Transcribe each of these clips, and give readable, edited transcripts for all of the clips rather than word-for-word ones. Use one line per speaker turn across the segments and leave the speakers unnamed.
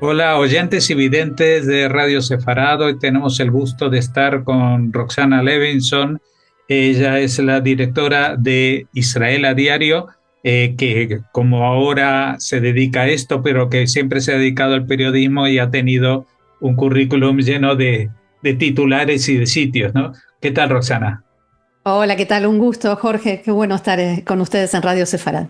Hola, oyentes y videntes de Radio Sefarado. Hoy tenemos el gusto de estar con Roxana Levinson. Ella es la directora de Israel a Diario, que como ahora se dedica a esto, pero que siempre se ha dedicado al periodismo y ha tenido un currículum lleno de titulares y de sitios, ¿no? ¿Qué tal, Roxana?
Hola, ¿qué tal? Un gusto, Jorge. Qué bueno estar con ustedes en Radio Sefarad.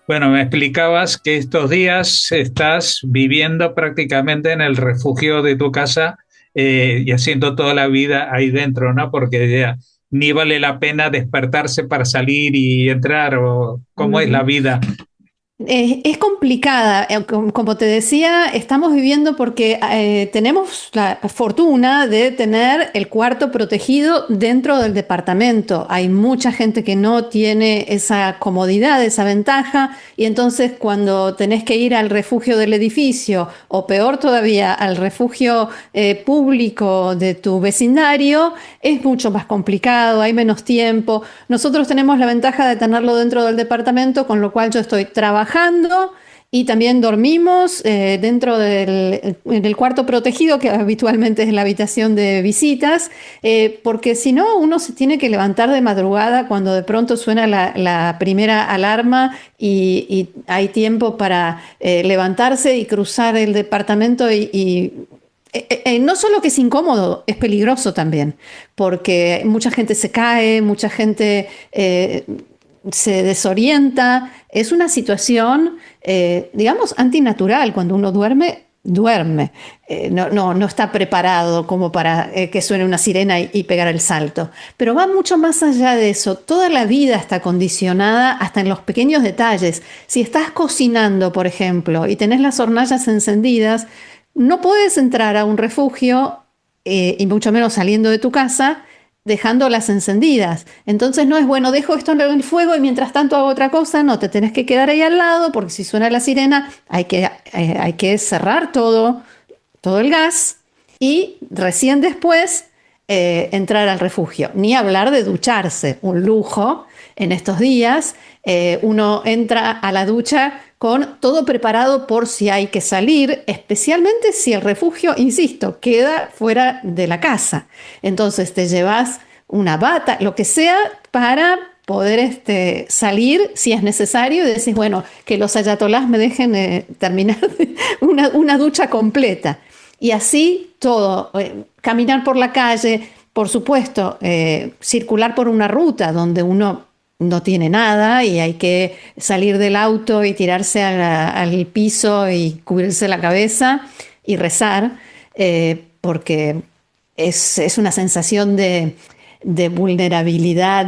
Bueno, me explicabas que estos días estás viviendo prácticamente en el refugio de tu casa y haciendo toda la vida ahí dentro, ¿no? Porque ya ni vale la pena despertarse para salir y entrar, o cómo es la
Ujú.
vida.
Es complicada, como te decía, estamos viviendo porque tenemos la fortuna de tener el cuarto protegido dentro del departamento. Hay mucha gente que no tiene esa comodidad, esa ventaja, y entonces cuando tenés que ir al refugio del edificio, o peor todavía, al refugio público de tu vecindario, es mucho más complicado, hay menos tiempo. Nosotros tenemos la ventaja de tenerlo dentro del departamento, con lo cual yo estoy trabajando y también dormimos dentro del cuarto protegido, que habitualmente es la habitación de visitas, porque si no, uno se tiene que levantar de madrugada cuando de pronto suena la primera alarma y hay tiempo para levantarse y cruzar el departamento no solo que es incómodo, es peligroso también, porque mucha gente se cae, mucha gente se desorienta. Es una situación, digamos, antinatural. Cuando uno duerme, duerme. No está preparado como para que suene una sirena y pegar el salto. Pero va mucho más allá de eso. Toda la vida está condicionada hasta en los pequeños detalles. Si estás cocinando, por ejemplo, y tenés las hornallas encendidas, no puedes entrar a un refugio, y mucho menos saliendo de tu casa, dejándolas encendidas. Entonces no es bueno, dejo esto en el fuego y mientras tanto hago otra cosa. No, te tenés que quedar ahí al lado porque si suena la sirena hay que cerrar todo el gas y recién después entrar al refugio. Ni hablar de ducharse, un lujo en estos días. Uno entra a la ducha con todo preparado por si hay que salir, especialmente si el refugio, insisto, queda fuera de la casa. Entonces te llevas una bata, lo que sea, para poder salir si es necesario y decís, bueno, que los ayatolás me dejen terminar una ducha completa. Y así todo, caminar por la calle, por supuesto, circular por una ruta donde uno no tiene nada y hay que salir del auto y tirarse al piso y cubrirse la cabeza y rezar, porque es una sensación de vulnerabilidad,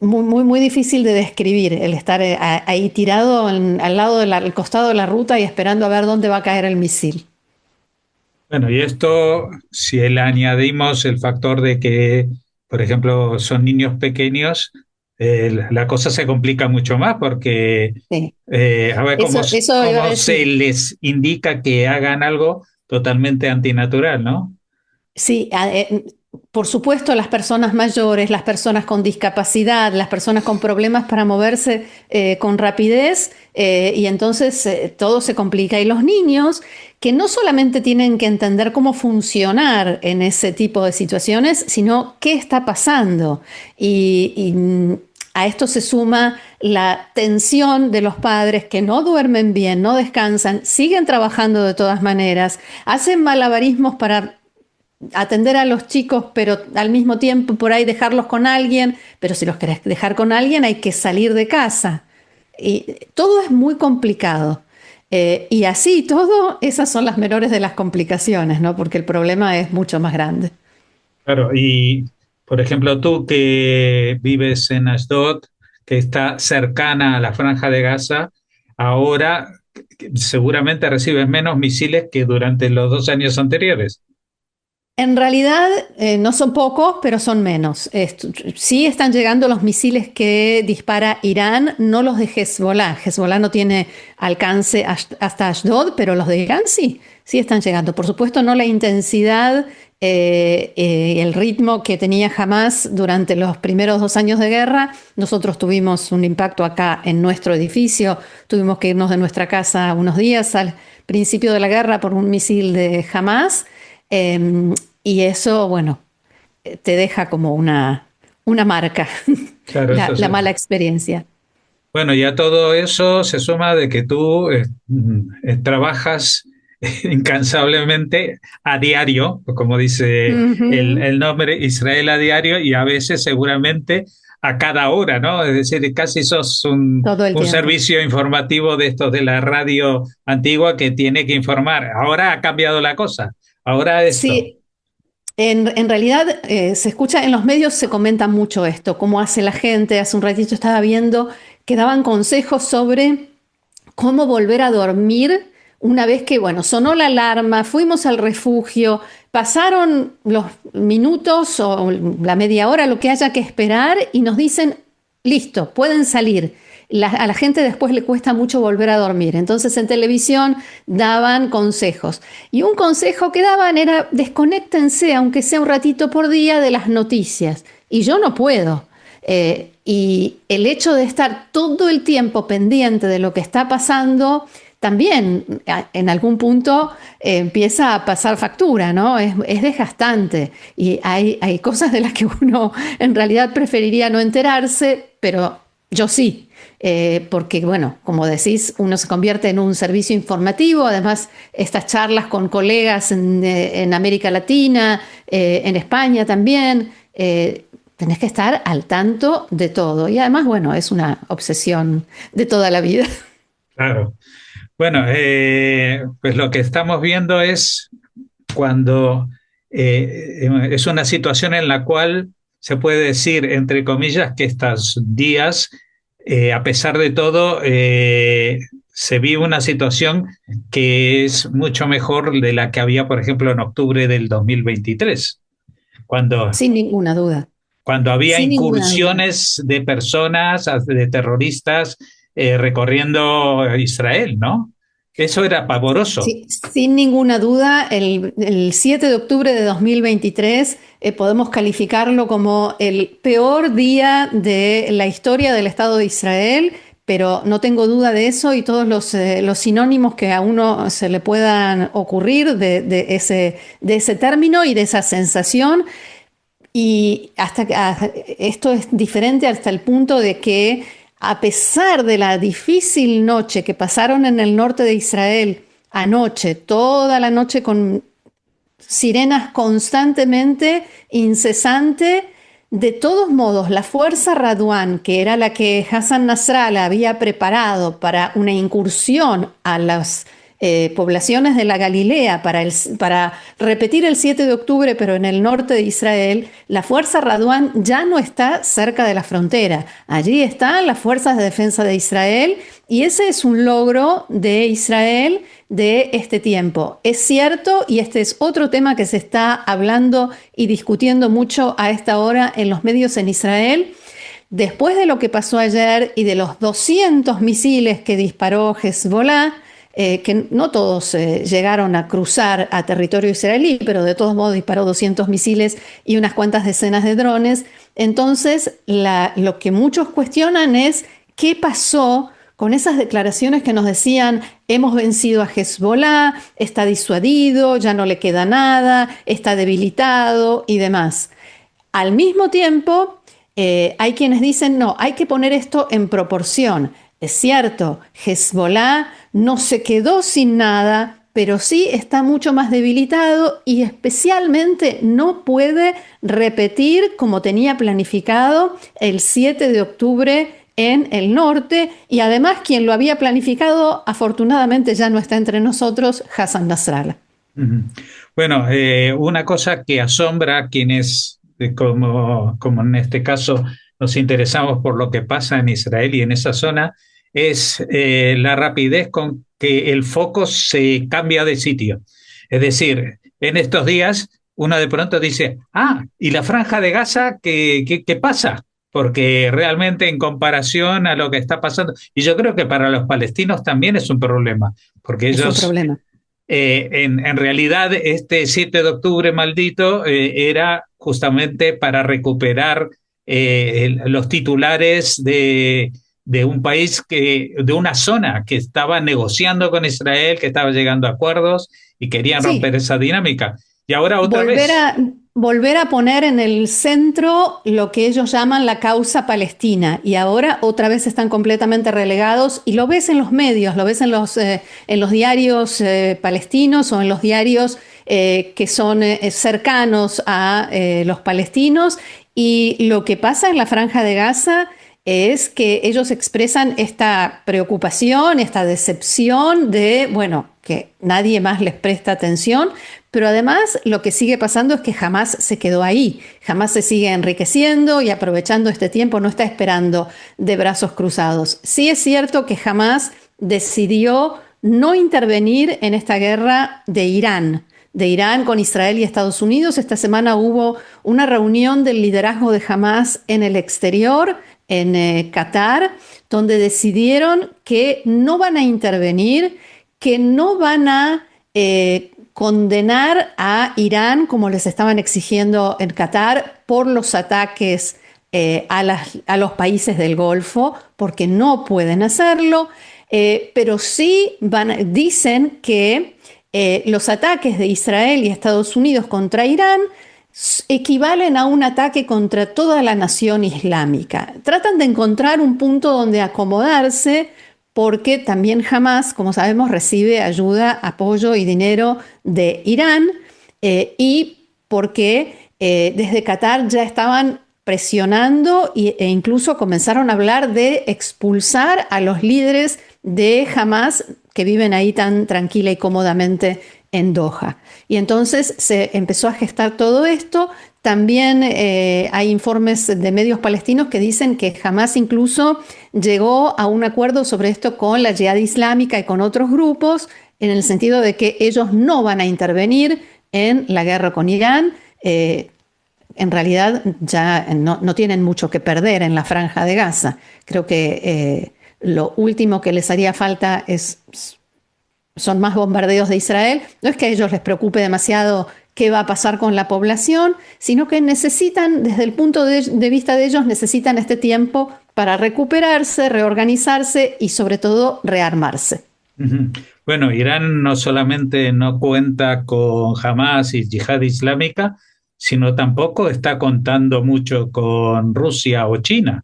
muy difícil de describir el estar ahí tirado al lado al costado de la ruta y esperando a ver dónde va a caer el misil.
Bueno, y esto, si le añadimos el factor de que, por ejemplo, son niños pequeños, la cosa se complica mucho más porque,
Sí.
a ver,
Eso iba a
cómo se
decir.
les indica que hagan algo totalmente antinatural, ¿no?
Sí, por supuesto, las personas mayores, las personas con discapacidad, las personas con problemas para moverse con rapidez, y entonces todo se complica. Y los niños, que no solamente tienen que entender cómo funcionar en ese tipo de situaciones, sino qué está pasando. A esto se suma la tensión de los padres que no duermen bien, no descansan, siguen trabajando de todas maneras, hacen malabarismos para atender a los chicos, pero al mismo tiempo por ahí dejarlos con alguien, pero si los querés dejar con alguien hay que salir de casa. Y todo es muy complicado. Y así todo, esas son las menores de las complicaciones, ¿no? Porque el problema es mucho más grande.
Claro, y por ejemplo, tú que vives en Ashdod, que está cercana a la Franja de Gaza, ahora seguramente recibes menos misiles que durante los 2 años anteriores.
En realidad no son pocos, pero son menos. Sí están llegando los misiles que dispara Irán, no los de Hezbollah. Hezbollah no tiene alcance hasta Ashdod, pero los de Irán sí, sí están llegando. Por supuesto, no la intensidad el ritmo que tenía Hamás durante los primeros 2 años de guerra. Nosotros tuvimos un impacto acá en nuestro edificio, tuvimos que irnos de nuestra casa unos días al principio de la guerra por un misil de Hamás, y eso, bueno, te deja como una marca,
Claro,
la mala experiencia.
bueno, ya todo eso se suma de que tú trabajas incansablemente a diario, como dice
Ujú.
el nombre, Israel a diario, y a veces seguramente a cada hora, ¿no? Es decir, casi sos
Todo el
un
tiempo.
servicio informativo de estos de la radio antigua que tiene que informar. Ahora ha cambiado la cosa, ahora esto.
Sí, en realidad se escucha, en los medios se comenta mucho esto, cómo hace la gente. Hace un ratito estaba viendo que daban consejos sobre cómo volver a dormir una vez que, bueno, sonó la alarma, fuimos al refugio, pasaron los minutos o la media hora, lo que haya que esperar, y nos dicen, listo, pueden salir. A la gente después le cuesta mucho volver a dormir. Entonces en televisión daban consejos. Y un consejo que daban era desconéctense, aunque sea un ratito por día, de las noticias. Y yo no puedo. Y el hecho de estar todo el tiempo pendiente de lo que está pasando, también en algún punto empieza a pasar factura, ¿no? Es desgastante y hay cosas de las que uno en realidad preferiría no enterarse, pero yo sí. Porque, bueno, como decís, uno se convierte en un servicio informativo. Además, estas charlas con colegas en América Latina, en España también, tenés que estar al tanto de todo. Y además, bueno, es una obsesión de toda la vida.
Claro. Bueno, pues lo que estamos viendo es cuando es una situación en la cual se puede decir, entre comillas, que estos días, a pesar de todo, se vive una situación que es mucho mejor de la que había, por ejemplo, en octubre del 2023, cuando,
Sin ninguna duda,
cuando había
sin ninguna duda.
incursiones de personas, de terroristas, recorriendo Israel, ¿no? Eso era pavoroso.
Sí, sin ninguna duda, el 7 de octubre de 2023 podemos calificarlo como el peor día de la historia del Estado de Israel, pero no tengo duda de eso, y todos los sinónimos que a uno se le puedan ocurrir de ese término y de esa sensación. Y esto es diferente hasta el punto de que, a pesar de la difícil noche que pasaron en el norte de Israel anoche, toda la noche con sirenas constantemente, incesante, de todos modos, la fuerza Radwan, que era la que Hassan Nasrallah había preparado para una incursión a las poblaciones de la Galilea para repetir el 7 de octubre, pero en el norte de Israel, la fuerza Radwan ya no está cerca de la frontera. Allí están las fuerzas de defensa de Israel, y ese es un logro de Israel de este tiempo. Es cierto, y este es otro tema que se está hablando y discutiendo mucho a esta hora en los medios en Israel. Después de lo que pasó ayer y de los 200 misiles que disparó Hezbollah, que no todos llegaron a cruzar a territorio israelí, pero de todos modos disparó 200 misiles y unas cuantas decenas de drones. Entonces, lo que muchos cuestionan es qué pasó con esas declaraciones que nos decían: hemos vencido a Hezbollah, está disuadido, ya no le queda nada, está debilitado y demás. Al mismo tiempo, hay quienes dicen, no, hay que poner esto en proporción. Es cierto, Hezbollah no se quedó sin nada, pero sí está mucho más debilitado, y especialmente no puede repetir como tenía planificado el 7 de octubre en el norte. Y además, quien lo había planificado afortunadamente ya no está entre nosotros, Hassan Nasrallah.
Ujú. Bueno, una cosa que asombra a quienes, como en este caso, nos interesamos por lo que pasa en Israel y en esa zona, es la rapidez con que el foco se cambia de sitio. Es decir, en estos días uno de pronto dice, ah, ¿y la franja de Gaza qué pasa? Porque realmente en comparación a lo que está pasando, y yo creo que para los palestinos también es un problema, porque
Es un
ellos
problema.
En realidad, este 7 de octubre maldito era justamente para recuperar los titulares de un país de una zona que estaba negociando con Israel, que estaba llegando a acuerdos y querían romper
Sí,
esa dinámica. Y ahora otra
volver
vez.
a, volver a poner en el centro lo que ellos llaman la causa palestina y ahora otra vez están completamente relegados y lo ves en los medios, lo ves en los diarios palestinos o en los diarios que son cercanos a los palestinos y lo que pasa en la Franja de Gaza es que ellos expresan esta preocupación, esta decepción de, bueno, que nadie más les presta atención, pero además lo que sigue pasando es que jamás se quedó ahí, jamás se sigue enriqueciendo y aprovechando este tiempo, no está esperando de brazos cruzados. Sí es cierto que jamás decidió no intervenir en esta guerra de Irán con Israel y Estados Unidos. Esta semana hubo una reunión del liderazgo de Hamas en el exterior, en Qatar, donde decidieron que no van a intervenir, que no van a condenar a Irán como les estaban exigiendo en Qatar por los ataques a los países del Golfo, porque no pueden hacerlo, pero sí dicen que los ataques de Israel y Estados Unidos contra Irán equivalen a un ataque contra toda la nación islámica. Tratan de encontrar un punto donde acomodarse porque también Hamas, como sabemos, recibe ayuda, apoyo y dinero de Irán y porque desde Qatar ya estaban presionando e incluso comenzaron a hablar de expulsar a los líderes de Hamas que viven ahí tan tranquila y cómodamente en Doha. Y entonces se empezó a gestar todo esto. También hay informes de medios palestinos que dicen que Hamas incluso llegó a un acuerdo sobre esto con la Yihad Islámica y con otros grupos, en el sentido de que ellos no van a intervenir en la guerra con Irán. En realidad ya no tienen mucho que perder en la Franja de Gaza. Creo que lo último que les haría falta son más bombardeos de Israel. No es que a ellos les preocupe demasiado qué va a pasar con la población, sino que necesitan, desde el punto de vista de ellos, necesitan este tiempo para recuperarse, reorganizarse y sobre todo rearmarse.
Ujú. Bueno, Irán no solamente no cuenta con Hamas y Yihad Islámica, sino tampoco está contando mucho con Rusia o China.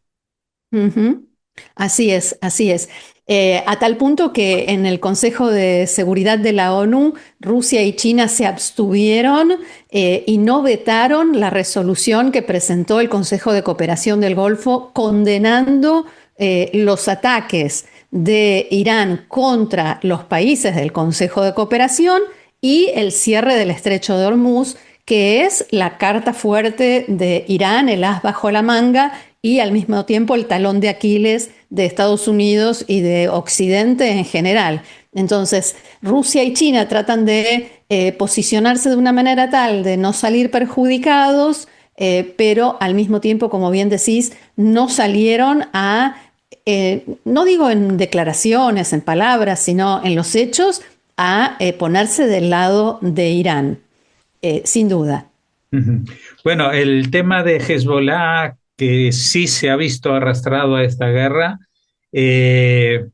Ujú. Así es, así es. A tal punto que en el Consejo de Seguridad de la ONU, Rusia y China se abstuvieron y no vetaron la resolución que presentó el Consejo de Cooperación del Golfo condenando los ataques de Irán contra los países del Consejo de Cooperación y el cierre del Estrecho de Hormuz, que es la carta fuerte de Irán, el as bajo la manga y al mismo tiempo el talón de Aquiles de Estados Unidos y de Occidente en general. Entonces, Rusia y China tratan de posicionarse de una manera tal de no salir perjudicados, pero al mismo tiempo, como bien decís, no salieron no digo en declaraciones, en palabras, sino en los hechos, a ponerse del lado de Irán, sin duda.
Ujú. Bueno, el tema de Hezbollah, que sí se ha visto arrastrado a esta guerra, eh,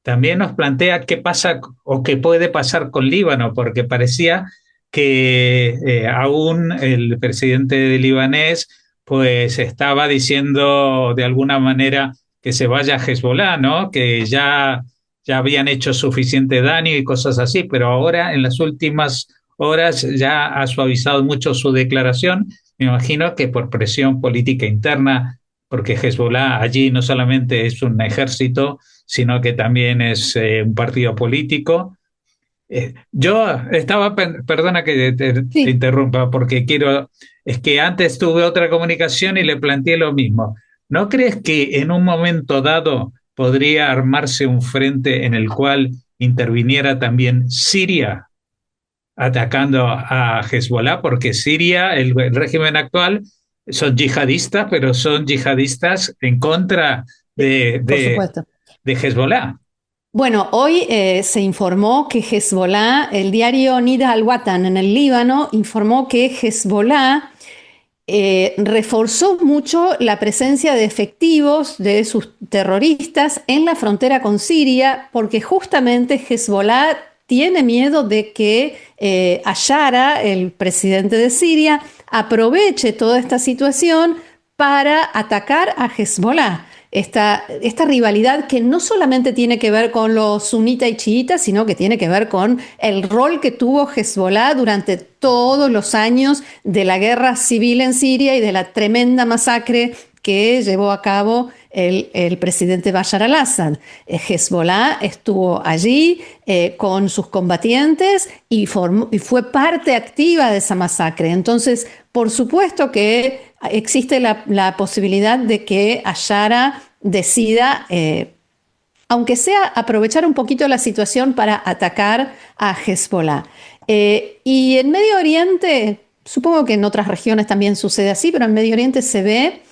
también nos plantea qué pasa o qué puede pasar con Líbano, porque parecía que aún el presidente de libanés pues estaba diciendo de alguna manera que se vaya a Hezbollah, ¿no? Que ya habían hecho suficiente daño y cosas así, pero ahora en las últimas horas ya ha suavizado mucho su declaración. Me imagino que por presión política interna, porque Hezbollah allí no solamente es un ejército, sino que también es un partido político. Yo estaba, perdona que te
Sí.
interrumpa, porque es que antes tuve otra comunicación y le planteé lo mismo. ¿No crees que en un momento dado podría armarse un frente en el cual interviniera también Siria atacando a Hezbollah? Porque Siria, el régimen actual, son yihadistas, pero son yihadistas en contra
Por supuesto.
de Hezbollah.
Bueno, hoy se informó que Hezbollah, el diario Nida al-Watan en el Líbano, informó que Hezbollah reforzó mucho la presencia de efectivos de sus terroristas en la frontera con Siria, porque justamente Hezbollah tiene miedo de que Ayara, el presidente de Siria, aproveche toda esta situación para atacar a Hezbollah. Esta rivalidad que no solamente tiene que ver con los sunitas y chiitas, sino que tiene que ver con el rol que tuvo Hezbollah durante todos los años de la guerra civil en Siria y de la tremenda masacre que llevó a cabo el presidente Bashar al-Assad. Hezbollah estuvo allí con sus combatientes y fue parte activa de esa masacre. Entonces, por supuesto que existe la posibilidad de que Ayara decida, aunque sea aprovechar un poquito la situación para atacar a Hezbollah. Y en Medio Oriente, supongo que en otras regiones también sucede así, pero en Medio Oriente se ve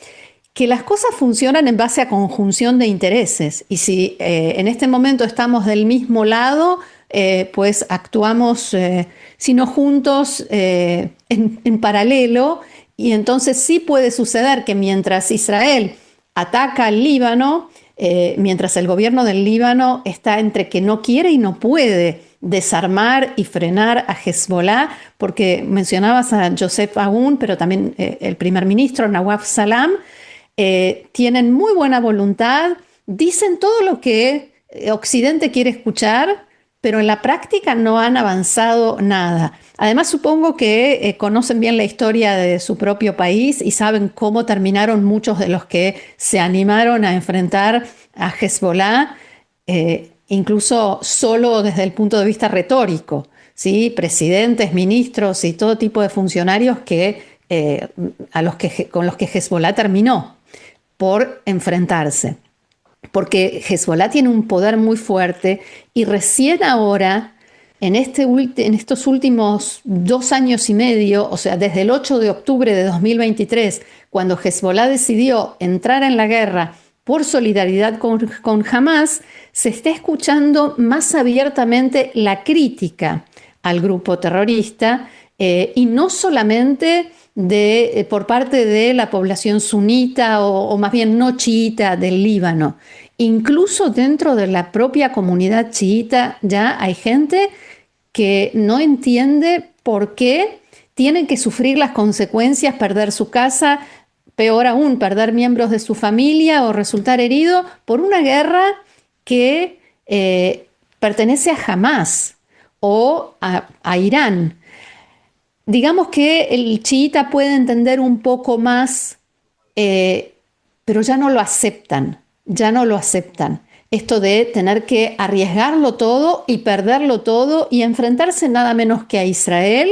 que las cosas funcionan en base a conjunción de intereses. Y si en este momento estamos del mismo lado, pues actuamos, si no juntos, en paralelo. Y entonces sí puede suceder que mientras Israel ataca al Líbano, mientras el gobierno del Líbano está entre que no quiere y no puede desarmar y frenar a Hezbollah, porque mencionabas a Joseph Aoun, pero también el primer ministro Nawaf Salam, tienen muy buena voluntad, dicen todo lo que Occidente quiere escuchar, pero en la práctica no han avanzado nada. Además, supongo que conocen bien la historia de su propio país y saben cómo terminaron muchos de los que se animaron a enfrentar a Hezbollah, incluso solo desde el punto de vista retórico, ¿sí? Presidentes, ministros y todo tipo de funcionarios con los que Hezbollah terminó por enfrentarse. Porque Hezbollah tiene un poder muy fuerte y recién ahora, en estos últimos 2 años y medio, o sea, desde el 8 de octubre de 2023, cuando Hezbollah decidió entrar en la guerra por solidaridad con Hamas, se está escuchando más abiertamente la crítica al grupo terrorista y no solamente por parte de la población sunita o más bien no chiita del Líbano. Incluso dentro de la propia comunidad chiita ya hay gente que no entiende por qué tienen que sufrir las consecuencias, perder su casa, peor aún, perder miembros de su familia o resultar herido por una guerra que pertenece a Hamas o a Irán. Digamos que el chiita puede entender un poco más, pero ya no lo aceptan, ya no lo aceptan. Esto de tener que arriesgarlo todo y perderlo todo y enfrentarse nada menos que a Israel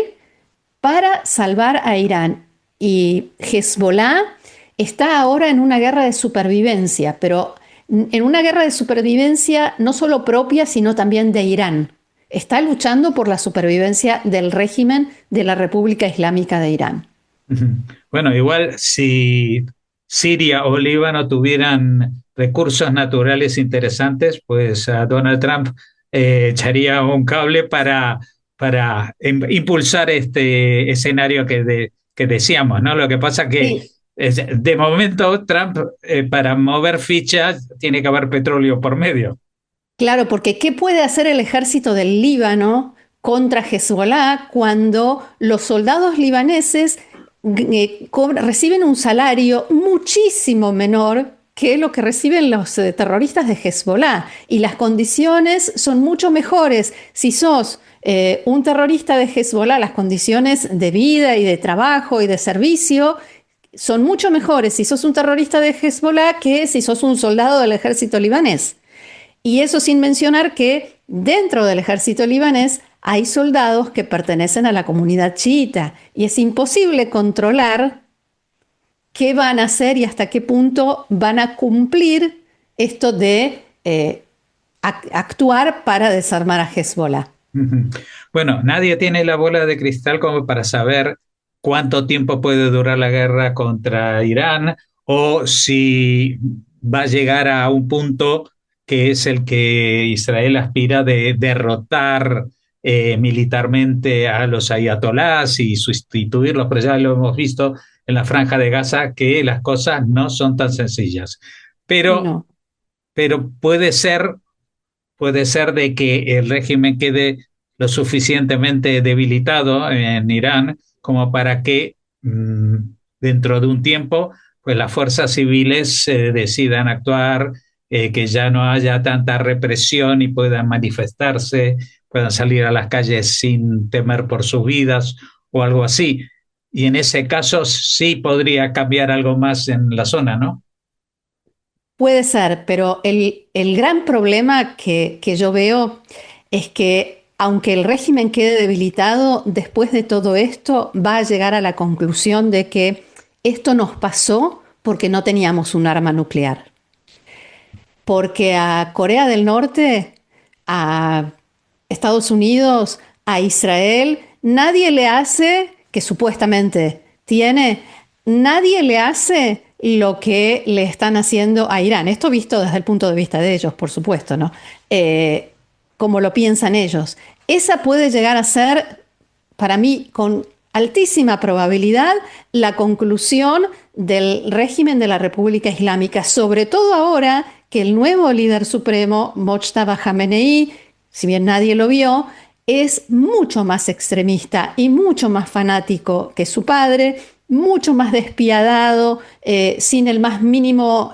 para salvar a Irán. Y Hezbollah está ahora en una guerra de supervivencia, pero en una guerra de supervivencia no solo propia, sino también de Irán. Está luchando por la supervivencia del régimen de la República Islámica de Irán.
Bueno, igual si Siria o Líbano tuvieran recursos naturales interesantes, pues a Donald Trump echaría un cable para impulsar este escenario que decíamos, ¿no? Lo que pasa que
Sí,
de momento Trump, para mover fichas, tiene que haber petróleo por medio.
claro, porque ¿qué puede hacer el ejército del Líbano contra Hezbollah cuando los soldados libaneses reciben un salario muchísimo menor que lo que reciben los terroristas de Hezbollah? Y las condiciones son mucho mejores. Si sos un terrorista de Hezbollah, las condiciones de vida y de trabajo y de servicio son mucho mejores si sos un terrorista de Hezbollah que si sos un soldado del ejército libanés. Y eso sin mencionar que dentro del ejército libanés hay soldados que pertenecen a la comunidad chiita y es imposible controlar qué van a hacer y hasta qué punto van a cumplir esto de actuar para desarmar a Hezbollah.
Bueno, nadie tiene la bola de cristal como para saber cuánto tiempo puede durar la guerra contra Irán o si va a llegar a un punto que es el que Israel aspira de derrotar militarmente a los ayatolás y sustituirlos, pero ya lo hemos visto en la Franja de Gaza que las cosas no son tan sencillas. Pero,
No.
pero puede ser de que el régimen quede lo suficientemente debilitado en Irán como para que dentro de un tiempo pues las fuerzas civiles decidan actuar, que ya no haya tanta represión y puedan manifestarse, puedan salir a las calles sin temer por sus vidas o algo así. Y en ese caso sí podría cambiar algo más en la zona, ¿no?
Puede ser, pero el gran problema que yo veo es que aunque el régimen quede debilitado, después de todo esto va a llegar a la conclusión de que esto nos pasó porque no teníamos un arma nuclear. Porque a Corea del Norte, a Estados Unidos, a Israel, nadie le hace, que supuestamente tiene, nadie le hace lo que le están haciendo a Irán. Esto visto desde el punto de vista de ellos, por supuesto, ¿no? Como lo piensan ellos. Esa puede llegar a ser, para mí, con altísima probabilidad, la conclusión del régimen de la República Islámica, sobre todo ahora que el nuevo líder supremo, Mojtaba Khamenei, si bien nadie lo vio, es mucho más extremista y mucho más fanático que su padre, mucho más despiadado, sin el más mínimo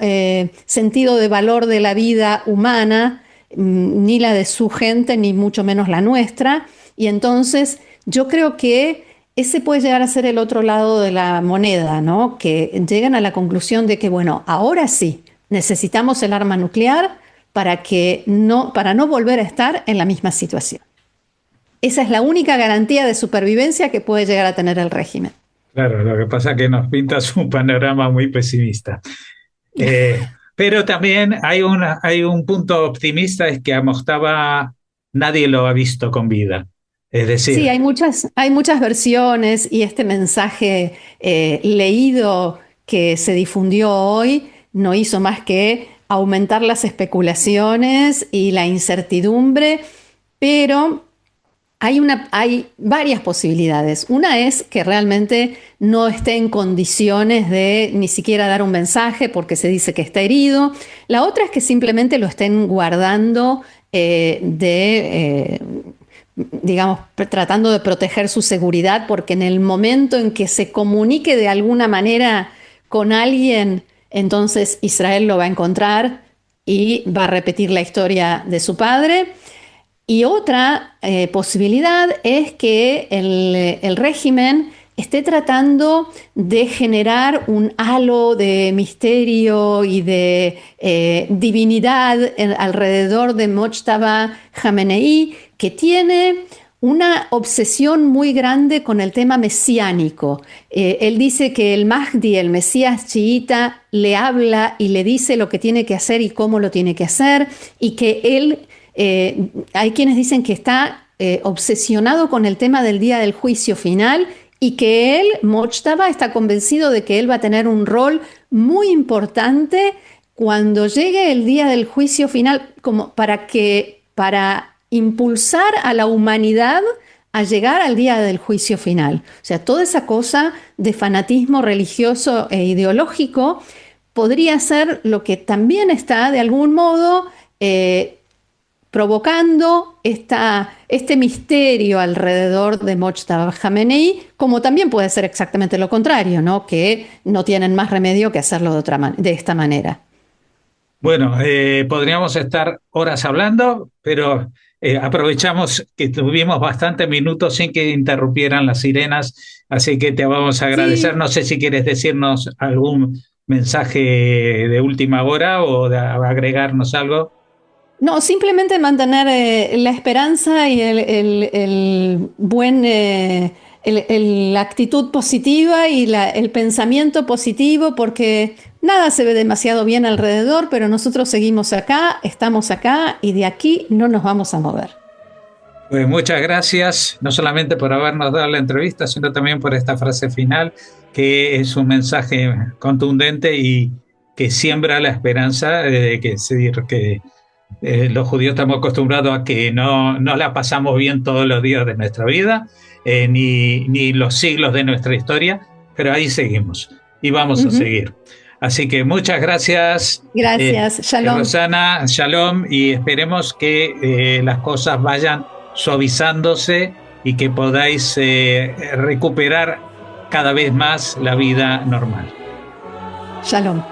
sentido de valor de la vida humana, ni la de su gente, ni mucho menos la nuestra. Y entonces yo creo que ese puede llegar a ser el otro lado de la moneda, ¿no? Que llegan a la conclusión de que, bueno, ahora sí, necesitamos el arma nuclear para no volver a estar en la misma situación. Esa es la única garantía de supervivencia que puede llegar a tener el régimen.
Claro, lo que pasa es que nos pintas un panorama muy pesimista. Pero también hay un punto optimista, es que a Mojtaba nadie lo ha visto con vida. Es
Sí,
decir,
hay muchas versiones y este mensaje leído que se difundió hoy no hizo más que aumentar las especulaciones y la incertidumbre, pero hay varias posibilidades. Una es que realmente no esté en condiciones de ni siquiera dar un mensaje porque se dice que está herido. La otra es que simplemente lo estén guardando digamos, tratando de proteger su seguridad porque en el momento en que se comunique de alguna manera con alguien, entonces Israel lo va a encontrar y va a repetir la historia de su padre. Y otra posibilidad es que el régimen esté tratando de generar un halo de misterio y de divinidad alrededor de Mojtaba Khamenei, que tiene una obsesión muy grande con el tema mesiánico. Él dice que el Mahdi, el Mesías chiita, le habla y le dice lo que tiene que hacer y cómo lo tiene que hacer, y que él hay quienes dicen que está obsesionado con el tema del día del juicio final y que él, Mojtaba, está convencido de que él va a tener un rol muy importante cuando llegue el día del juicio final, como para impulsar a la humanidad a llegar al día del juicio final. O sea, toda esa cosa de fanatismo religioso e ideológico podría ser lo que también está de algún modo provocando este misterio alrededor de Mojtaba Khamenei, como también puede ser exactamente lo contrario, ¿no? Que no tienen más remedio que hacerlo de esta manera.
bueno, podríamos estar horas hablando, pero aprovechamos que tuvimos bastantes minutos sin que interrumpieran las sirenas, así que te vamos a agradecer.
Sí,
No sé si quieres decirnos algún mensaje de última hora o de agregarnos algo.
no, simplemente mantener la esperanza y el buen, la actitud positiva y el pensamiento positivo, porque nada se ve demasiado bien alrededor, pero nosotros seguimos acá, estamos acá y de aquí no nos vamos a mover.
Pues muchas gracias, no solamente por habernos dado la entrevista, sino también por esta frase final, que es un mensaje contundente y que siembra la esperanza de que Los judíos estamos acostumbrados a que no la pasamos bien todos los días de nuestra vida, ni los siglos de nuestra historia, pero ahí seguimos y vamos a seguir. Así que muchas gracias.
Gracias, Shalom.
Rosana, Shalom, y esperemos que las cosas vayan suavizándose y que podáis recuperar cada vez más la vida normal.
Shalom.